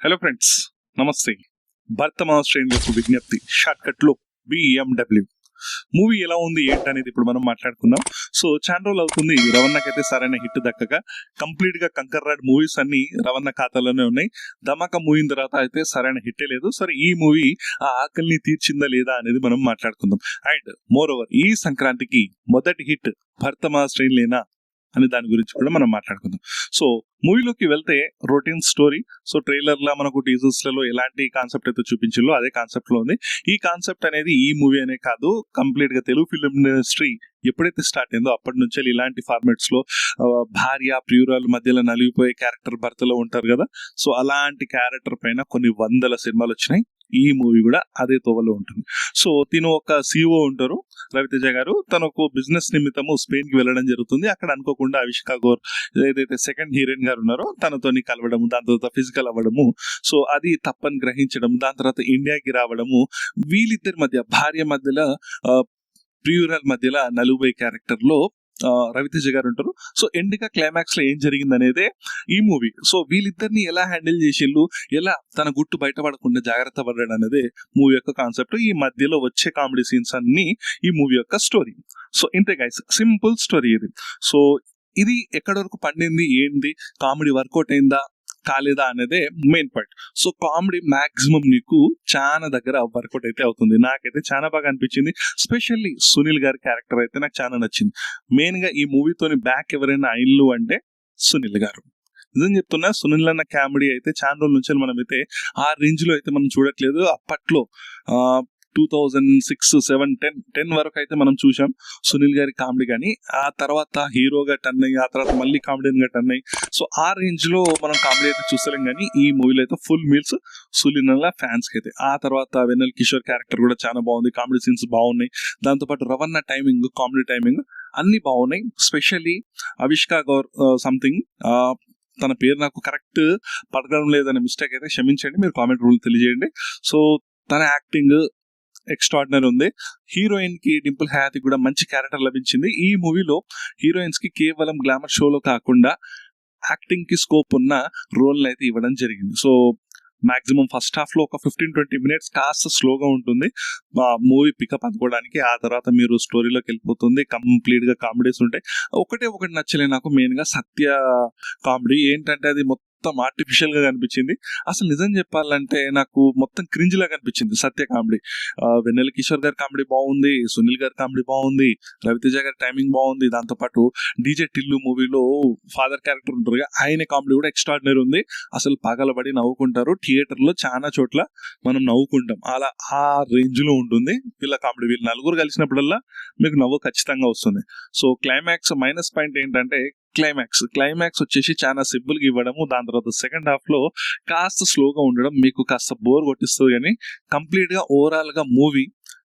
Hello friends, నమస్తే. భర్తమాన శ్రేణులకు విజ్ఞప్తి, షార్ట్కట్లో BMW మూవీ ఎలా ఉంది ఏంటనేది ఇప్పుడు మనం మాట్లాడుకుందాం. సో చాలా రోజులు అవుతుంది రవణకైతే సరైన హిట్ దక్కక. కంప్లీట్ గా కంకర్ రాడ్ మూవీస్ అన్ని రవణ ఖాతాలోనే ఉన్నాయి. ధమాకా మూవీ తర్వాత అయితే సరైన హిట్టే లేదు. సరే, ఈ మూవీ ఆ ఆకలిని తీర్చిందా లేదా అనేది మనం మాట్లాడుకుందాం. అండ్ మోర్ ఓవర్, ఈ సంక్రాంతికి మొదటి హిట్ భర్తమాన శ్రేణులేనా అనే దాని గురించి కూడా మనం మాట్లాడుకుందాం. సో మూవీలోకి వెళ్తే రొటీన్ స్టోరీ. సో ట్రైలర్ లా మనకు టీజర్స్ లలో ఎలాంటి కాన్సెప్ట్ అయితే చూపించిందో అదే కాన్సెప్ట్ లో ఉంది. ఈ కాన్సెప్ట్ అనేది ఈ మూవీ అనే కాదు, కంప్లీట్ గా తెలుగు ఫిల్మ్ ఇండస్ట్రీ ఎప్పుడైతే స్టార్ట్ అయిందో అప్పటి నుంచే ఇలాంటి ఫార్మాట్స్ లో భార్య ప్రియురాల మధ్యలో నలిగిపోయే క్యారెక్టర్ భర్తలో ఉంటారు కదా. సో అలాంటి క్యారెక్టర్ పైన కొన్ని వందల సినిమాలు వచ్చినాయి. ఈ మూవీ కూడా అదే తోవలో ఉంటుంది. సో తిను ఒక CEO ఉంటారు, రవితేజ గారు. తనకు బిజినెస్ నిమిత్తము స్పెయిన్ కి వెళ్ళడం జరుగుతుంది. అక్కడ అనుకోకుండా అవిష్కా గోర్ ఏదైతే సెకండ్ హీరోయిన్ గారు ఉన్నారో తనతోని కలవడము, దాని తర్వాత ఫిజికల్ అవ్వడము, సో అది తప్పని గ్రహించడం, దాని తర్వాత ఇండియాకి రావడము, వీళ్ళిద్దరి మధ్య భార్య మధ్యలో ప్రియురాల మధ్యలో నలుగుబై క్యారెక్టర్ లో రవితేజ గారు ఉంటారు. సో ఎండ్ గా క్లైమాక్స్ లో ఏం జరిగింది అనేదే ఈ మూవీ. సో వీళ్ళిద్దరిని ఎలా హ్యాండిల్ చేసిళ్ళు, ఎలా తన గుట్టు బయటపడకుండా జాగ్రత్త పడ్డాడు అనేది మూవీ యొక్క కాన్సెప్ట్. ఈ మధ్యలో వచ్చే కామెడీ సీన్స్ అన్ని ఈ మూవీ యొక్క స్టోరీ. సో ఇంతే గైస్, సింపుల్ స్టోరీ ఇది. సో ఇది ఎక్కడి వరకు పండింది, ఏంది, కామెడీ వర్కౌట్ అయిందా కాలేదా అనేదే main point. So comedy maximum నీకు చాలా దగ్గర వర్కౌట్ అయితే అవుతుంది. నాకైతే చాలా బాగా అనిపించింది. స్పెషల్లీ సునీల్ గారి క్యారెక్టర్ అయితే నాకు చాలా నచ్చింది. మెయిన్ గా ఈ మూవీతోని బ్యాక్ ఎవరైనా అయిల్లు అంటే సునీల్ గారు. నిజం చెప్తున్నా, సునీల్ అన్న కామెడీ అయితే చాలా రోజుల నుంచి మనం అయితే ఆ రేంజ్ లో అయితే మనం చూడట్లేదు. అప్పట్లో 2006, 7, 10 వరకు అయితే మనం చూసాం సునీల్ గారి కామెడీ. కానీ ఆ తర్వాత హీరోగా టర్న్ అయ్యి ఆ తర్వాత మళ్ళీ కామెడీన్ గా టర్న్ అయ్యి, సో ఆ రేంజ్ లో మనం కామెడీ అయితే చూస్తలేం. కానీ ఈ మూవీలో అయితే ఫుల్ మీల్స్ సునీల్ ఫ్యాన్స్ కి అయితే. ఆ తర్వాత వెన్నెల కిషోర్ క్యారెక్టర్ కూడా చాలా బాగుంది, కామెడీ సీన్స్ బాగున్నాయి. దాంతోపాటు రవణ టైమింగ్, కామెడీ టైమింగ్ అన్ని బాగున్నాయి. స్పెషల్లీ అవిష్కా గౌర్ సంథింగ్, తన పేరు నాకు కరెక్ట్ పడడం లేదనే మిస్టేక్ అయితే క్షమించండి, మీరు కామెంట్ రూల్ తెలియజేయండి. సో తన యాక్టింగ్ ఎక్స్ట్రాడినరీ ఉంది. హీరోయిన్ కి డింపుల్ హయాతి కూడా మంచి క్యారెక్టర్ లభించింది. ఈ మూవీలో హీరోయిన్స్ కి కేవలం గ్లామర్ షోలో కాకుండా యాక్టింగ్ కి స్కోప్ ఉన్న రోల్ అయితే ఇవ్వడం జరిగింది. సో మాక్సిమం ఫస్ట్ హాఫ్ లో ఒక 15-20 మినిట్స్ కాస్త స్లోగా ఉంటుంది మూవీ పికప్ అందుకోవడానికి. ఆ తర్వాత మీరు స్టోరీలోకి వెళ్ళిపోతుంది. కంప్లీట్ గా కామెడీస్ ఉంటాయి. ఒకటి నచ్చలే నాకు, మెయిన్ గా సత్య కామెడీ. ఏంటంటే అది మొత్తం ఆర్టిఫిషియల్ గా కనిపించింది. అసలు నిజం చెప్పాలంటే నాకు మొత్తం క్రింజ్ లాగా కనిపించింది సత్య కామెడీ. వెన్నెల కిషోర్ గారి కామెడీ బాగుంది, సునీల్ గారి కామెడీ బాగుంది, రవితేజ గారి టైమింగ్ బాగుంది. దాంతోపాటు డీజే టిల్లు మూవీలో ఫాదర్ క్యారెక్టర్ ఉంటారు, ఆయన కామెడీ కూడా ఎక్స్ట్రాడినరీ ఉంది. అసలు పగలబడి నవ్వుకుంటారు. థియేటర్ లో చాలా చోట్ల మనం నవ్వుకుంటాం, అలా ఆ రేంజ్ లో ఉంటుంది వీళ్ళ కామెడీ. వీళ్ళు నలుగురు కలిసినప్పుడల్లా మీకు నవ్వు ఖచ్చితంగా వస్తుంది. సో క్లైమాక్స్ మైనస్ పాయింట్ ఏంటంటే క్లైమాక్స్ వచ్చేసి చాలా సింపుల్ గా ఇవ్వడము, దాని తర్వాత సెకండ్ హాఫ్ లో కాస్త స్లోగా ఉండడం మీకు కాస్త బోర్ కొట్టిస్తుంది. కానీ కంప్లీట్ గా ఓవరాల్ గా మూవీ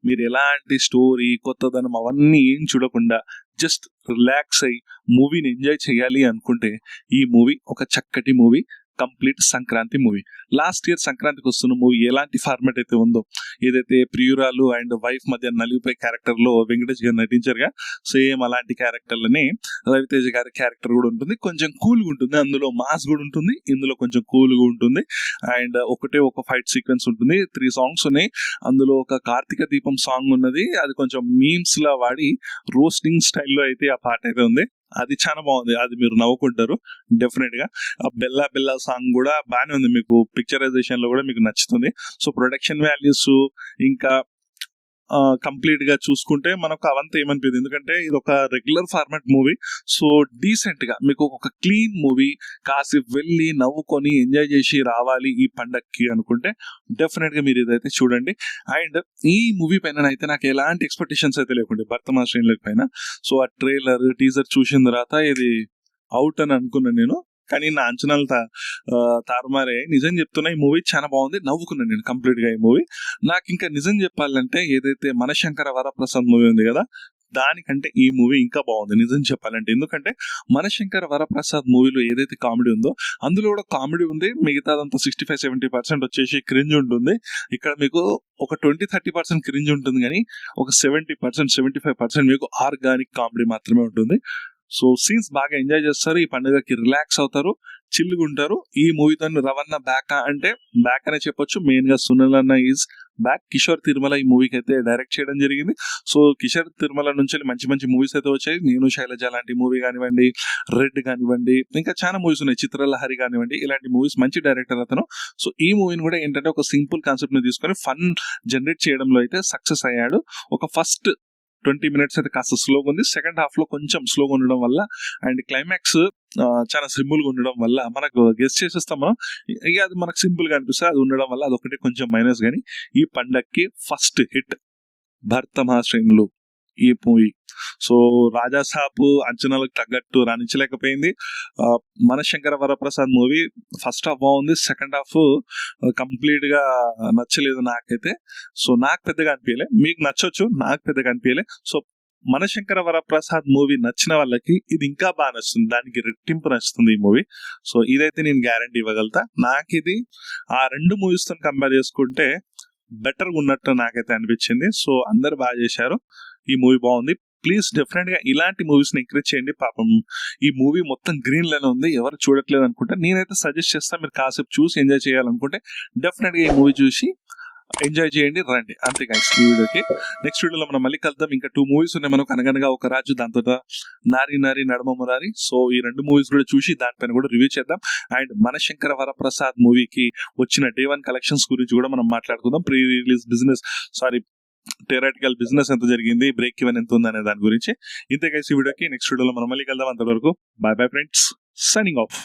మీరు ఎలాంటి స్టోరీ, కొత్తదనం అవన్నీ ఏం చూడకుండా జస్ట్ రిలాక్స్ అయ్యి మూవీని ఎంజాయ్ చేయాలి అనుకుంటే ఈ మూవీ ఒక చక్కటి movie, complete Sankranti movie. Last year సంక్రాంతికి వస్తున్న మూవీ ఎలాంటి ఫార్మాట్ అయితే ఉందో, ఏదైతే ప్రియురాలు అండ్ వైఫ్ మధ్య నలిగిపోయే క్యారెక్టర్ లో వెంకటేష్ గారు నటించారుగా, సేమ్ అలాంటి క్యారెక్టర్లని రవితేజ గారి క్యారెక్టర్ కూడా ఉంటుంది. కొంచెం కూల్గా ఉంటుంది, అందులో మాస్ కూడా ఉంటుంది, ఇందులో కొంచెం కూల్గా ఉంటుంది. అండ్ ఒక ఫైట్ సీక్వెన్స్ ఉంటుంది. 3 సాంగ్స్ ఉన్నాయి. అందులో ఒక కార్తీక దీపం సాంగ్ ఉన్నది, అది కొంచెం మీమ్స్ లా వాడి రోస్టింగ్ స్టైల్లో అయితే ఆ పాట అయితే ఉంది. అది చాలా బాగుంది, అది మీరు నవ్వుకుంటారు డెఫినెట్ గా. బెల్లా బెల్లా సాంగ్ కూడా బాగానే ఉంది, మీకు పిక్చరైజేషన్ లో కూడా మీకు నచ్చుతుంది. సో ప్రొడక్షన్ వాల్యూస్ ఇంకా కంప్లీట్ గా చూసుకుంటే మనకు అవంతా ఏమనిపించింది, ఎందుకంటే ఇది ఒక regular format movie. So decent గా మీకు ఒక క్లీన్ మూవీ, కాసేపు వెళ్ళి నవ్వుకొని ఎంజాయ్ చేసి రావాలి ఈ పండక్కి అనుకుంటే డెఫినెట్ గా మీరు ఇదైతే చూడండి. అండ్ ఈ మూవీ పైన అయితే నాకు ఎలాంటి ఎక్స్పెక్టేషన్స్ అయితే లేకుండే భర్తమాన శ్రేణుల పైన. సో ఆ ట్రైలర్ టీజర్ చూసిన తర్వాత ఇది అవుట్ అని అనుకున్నాను నేను, కానీ నా అంచనాలు తారుమారే. నిజం చెప్తున్నా, ఈ మూవీ చాలా బాగుంది, నవ్వుకున్నాను నేను కంప్లీట్ గా ఈ మూవీ. నాకు ఇంకా నిజం చెప్పాలంటే ఏదైతే మనశంకర వరప్రసాద్ మూవీ ఉంది కదా, దానికంటే ఈ మూవీ ఇంకా బాగుంది నిజం చెప్పాలంటే. ఎందుకంటే మనశంకర వరప్రసాద్ మూవీలో ఏదైతే కామెడీ ఉందో అందులో కూడా కామెడీ ఉంది, మిగతాదంతా 65-70% వచ్చేసి క్రింజ్ ఉంటుంది. ఇక్కడ మీకు ఒక 20-30% క్రింజ్ ఉంటుంది, కానీ ఒక 70-75% మీకు ఆర్గానిక్ కామెడీ మాత్రమే ఉంటుంది. సో సీన్స్ బాగా ఎంజాయ్ చేస్తారు, ఈ పండుగకి రిలాక్స్ అవుతారు. చిల్లుగా ఉంటారు. ఈ మూవీతో రవణ బ్యాక్ అంటే బ్యాక్ అనే చెప్పొచ్చు. మెయిన్ గా సునీల్ అన్న ఈజ్ బ్యాక్. కిషోర్ తిరుమల ఈ మూవీకి అయితే డైరెక్ట్ చేయడం జరిగింది. సో కిషోర్ తిరుమల నుంచి మంచి మంచి మూవీస్ అయితే వచ్చాయి. నేను శైలజ లాంటి మూవీ కానివ్వండి, రెడ్ కానివ్వండి, ఇంకా చాలా మూవీస్ ఉన్నాయి, చిత్రలహరి కానివ్వండి, ఇలాంటి మూవీస్. మంచి డైరెక్టర్ అతను. సో ఈ మూవీని కూడా ఏంటంటే ఒక సింపుల్ కాన్సెప్ట్ ని తీసుకొని ఫన్ జనరేట్ చేయడంలో అయితే సక్సెస్ అయ్యాడు. ఒక ఫస్ట్ 20 minutes అయితే కాస్త స్లోగా ఉంది. సెకండ్ హాఫ్ లో కొంచెం స్లోగా ఉండడం వల్ల అండ్ క్లైమాక్స్ చాలా సింపుల్ గా ఉండడం వల్ల మనకు గెస్ట్ చేసేస్తాం మనం. ఇక అది మనకు సింపుల్ గా అనిపిస్తుంది. అది ఉండడం వల్ల అదొకటి కొంచెం మైనస్. కానీ ఈ పండక్కి ఫస్ట్ హిట్ భర్త మహాశ్రేణులు ఈ మూవీ. సో రాజా సాబ్ అంచనాలకు తగ్గట్టు రాణించలేకపోయింది. మనశంకర వరప్రసాద్ మూవీ ఫస్ట్ హాఫ్ బాగుంది, సెకండ్ హాఫ్ కంప్లీట్ గా నచ్చలేదు నాకైతే. సో నాకు పెద్దగా అనిపించలే, మీకు నచ్చొచ్చు, నాకు పెద్దగా అనిపించలే. సో మనశంకర వరప్రసాద్ మూవీ నచ్చిన వాళ్ళకి ఇది ఇంకా బాగా నచ్చుతుంది, దానికి రెట్టింపు నచ్చుతుంది ఈ మూవీ. సో ఇదైతే నేను గ్యారంటీ ఇవ్వగలుగుతా. నాకు ఇది ఆ రెండు మూవీస్ తో కంపేర్ చేసుకుంటే బెటర్ ఉన్నట్టు నాకైతే అనిపించింది. సో అందరు బాగా చేశారు, ఈ మూవీ బాగుంది. ప్లీజ్ డెఫినెట్ గా ఇలాంటి మూవీస్ ని ఎంకరేజ్ చేయండి. పాపం ఈ మూవీ మొత్తం గ్రీన్ లోనే ఉంది, ఎవరు చూడట్లేదు అనుకుంటే నేనైతే సజెస్ట్ చేస్తాను, మీరు కాసేపు చూసి ఎంజాయ్ చేయాలనుకుంటే డెఫినెట్ గా ఈ మూవీ చూసి ఎంజాయ్ చేయండి, రండి. అంతే గైస్ ఈ వీడియోకి. నెక్స్ట్ వీడియోలో మనం మళ్ళీ కలుద్దాం. ఇంకా 2 మూవీస్ ఉన్నాయి మనకు, అనగనగా ఒక రాజు, దాంతో నారి నారి నడమ మురారి. సో ఈ 2 మూవీస్ కూడా చూసి దానిపైన కూడా రివ్యూ చేద్దాం. అండ్ మనశంకర వరప్రసాద్ మూవీకి వచ్చిన Day 1 కలెక్షన్స్ గురించి కూడా మనం మాట్లాడుకుందాం. Pre release business, theoretical business ఎంత జరిగింది, బ్రేక్ ఈవెన్ ఎంత ఉంది అనే దాని గురించి. ఇంతే గైస్ ఈ వీడియోకి. నెక్స్ట్ వీడియోలో మనం మళ్ళీ కలుద్దాం. అంతవరకు bye bye friends, signing of.